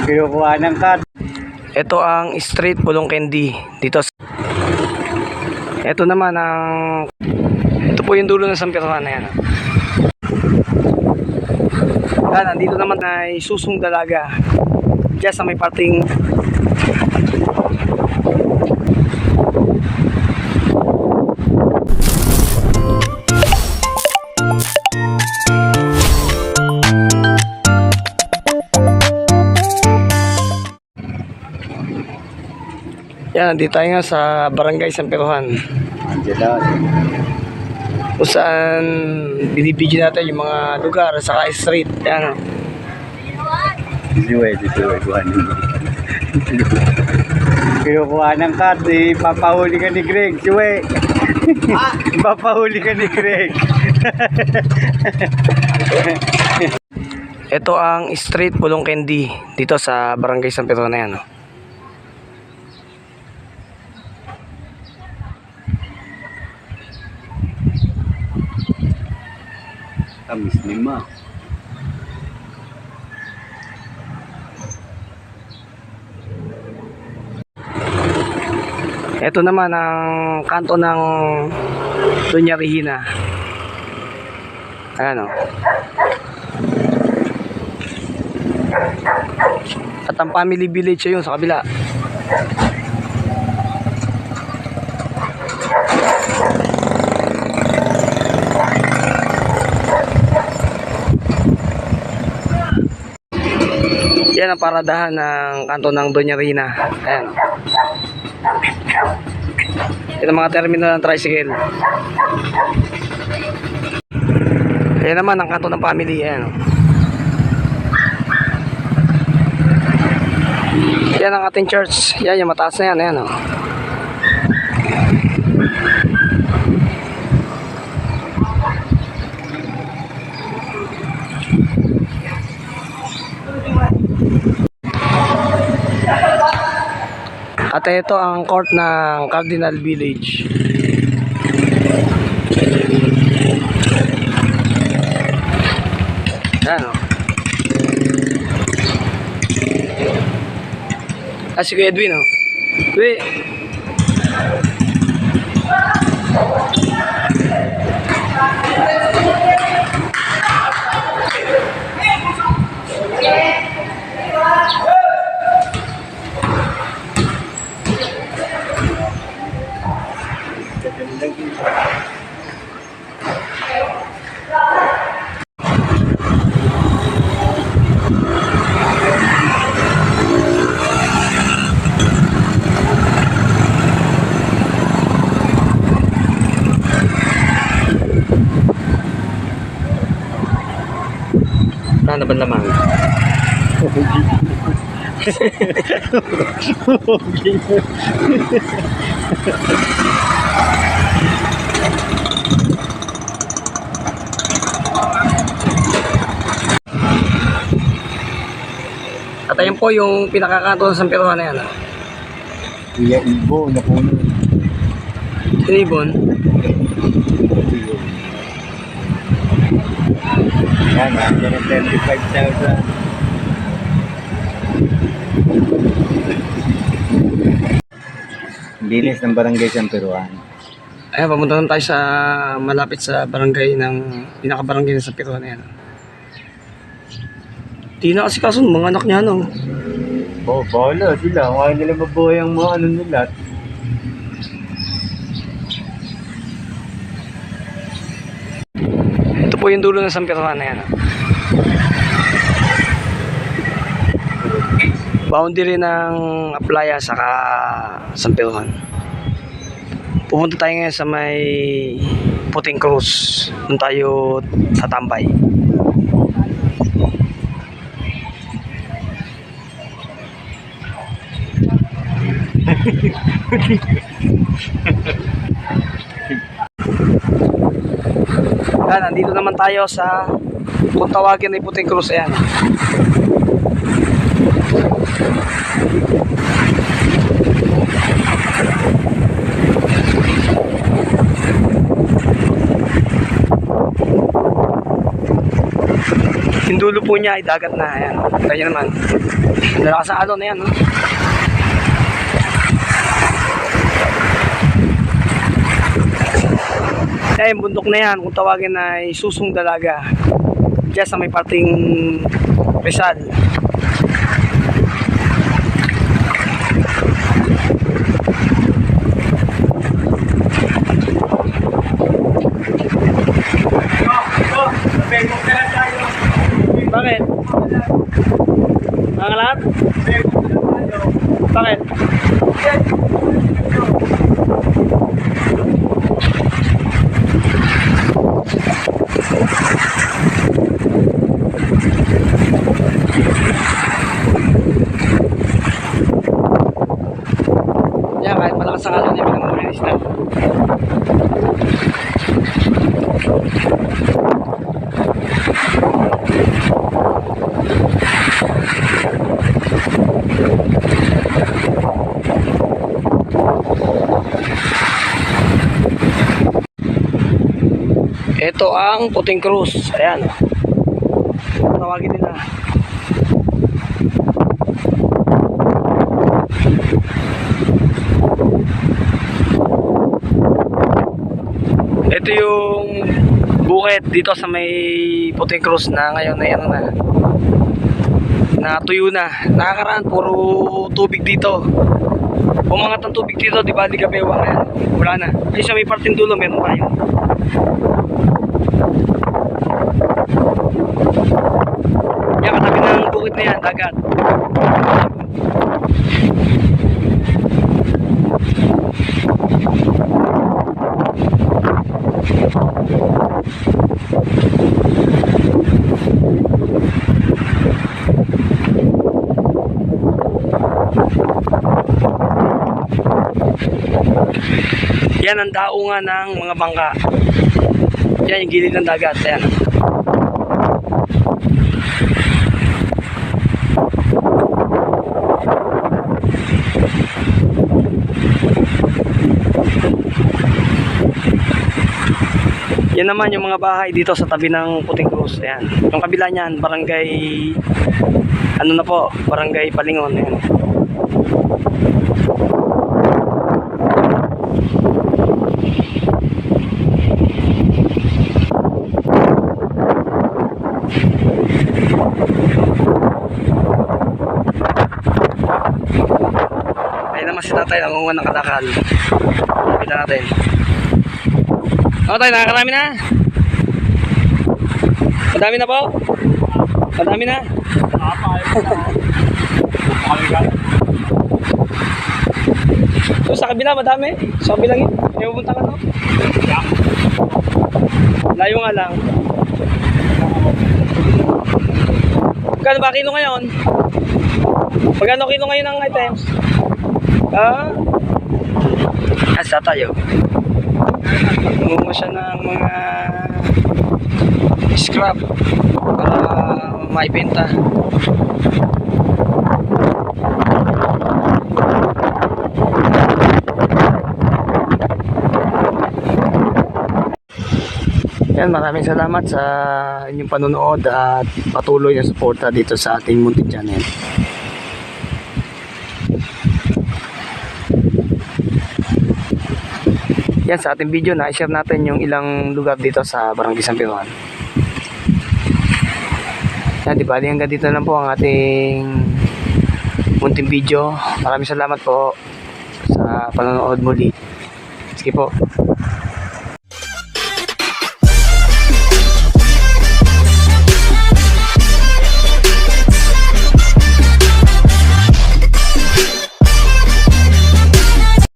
Kinukuha ng card. Ito ang street Bulong Candy dito. Ito naman ang ito po yung dulo ng Sampiruhan na yan. Nandito naman ay Susong Dalaga. Diyan sa may parting yan, nandito tayo nga sa Barangay Sampiruhan. Kung saan binibigyan natin yung mga lugar saka street. Yan. Kinukuha ng card. Papahuli ka ni Greg. Siwe. Papahuli ka ni Greg. Ito ang street Bulong Candy dito sa Barangay Sampiruhan na yan. Tamis ni Ma. Ito naman ang kanto ng Doña Regina. Ayan o. At ang family village yun sa kabila. Yan ang paradahan ng kanto ng Doña Regina. Ayan. Ito ang mga terminal ng tricycle. Ayan naman ang kanto ng family. Ayan. Yan ang ating church. Yan yung mataas na yan. Ayan. At ito ang court ng Cardinal Village. Yan o. Si Kuya Edwin o. Uy. Ano ba naman? At ayun po yung pinakakanto sa Sampiruhan na yan. Kuya Ibo na puno. Ibon. Yan, 125,000. Linis ng Barangay Sampiruhan. Ayan, pamunta naman tayo sa malapit sa barangay ng pinaka-barangay ng Sampiruhan na yan. Di na kasi kaso mga anak niya no. Oo, bahala sila. Kaya nila mabuhay ang mga ano nila. Ito po yung dulo ng Sampiruhan na yan. Boundary ng Aplaya saka Sampiruhan. Pumunta tayo ngayon sa may Puting Cruz. Doon tayo sa Tambay. Nandito naman tayo sa kung tawagin ay Puting Cruz. Ayan. Yung dulo po niya ay dagat na. Ayan. Kaya naman. Nalakas ang alon na yan. No? Kaya yung bundok na yan, kung tawagin ay Susong Dalaga. Diyan sa may parting Rizal. Bakit? Nangalat? Bakit? Yan, kahit malakas ang alon, yan pinangulinis na. Ito ang Puting Cruz. Ayan. Tawagin nila. Ito yung bukid dito sa may Puting Cruz na ngayon na yan na tuyo na. Nakakaraan puro tubig dito. Umangat ang tubig dito, di ba? Di Gabewa ngayon. Wala na. Yung sa may parting dulo, meron pa yun. Yan, katabi ng bukid na yan, dagat. Yan ang daungan ng mga bangka. Yan yung gilid ng dagat. Yan. Yan naman yung mga bahay dito sa tabi ng Puting Cruz. Ayan. Yung kabila niyan, barangay ano na po, barangay Palingon. Ayan. Ayun naman si tatay, nangunguha ng kalakal. Kita natin. Ako tayo, nakakarami na. Madami na po. Madami na. So, sa kabila, madami. Sa kabila yun. May pupunta ka no? Layo nga lang. Magkano ba kilo ngayon? Magkano kilo ngayon ang items? Asa tayo? Gumawa siya ng mga scrap para maibenta. Yan, maraming salamat sa inyong panonood at patuloy na suporta dito sa ating munting channel. Yan, sa ating video na i-share natin yung ilang lugar dito sa Barangay San Pedro. Yan, di bali hanggang dito lang po ang ating munting video. Maraming salamat po sa panonood muli. Sige po.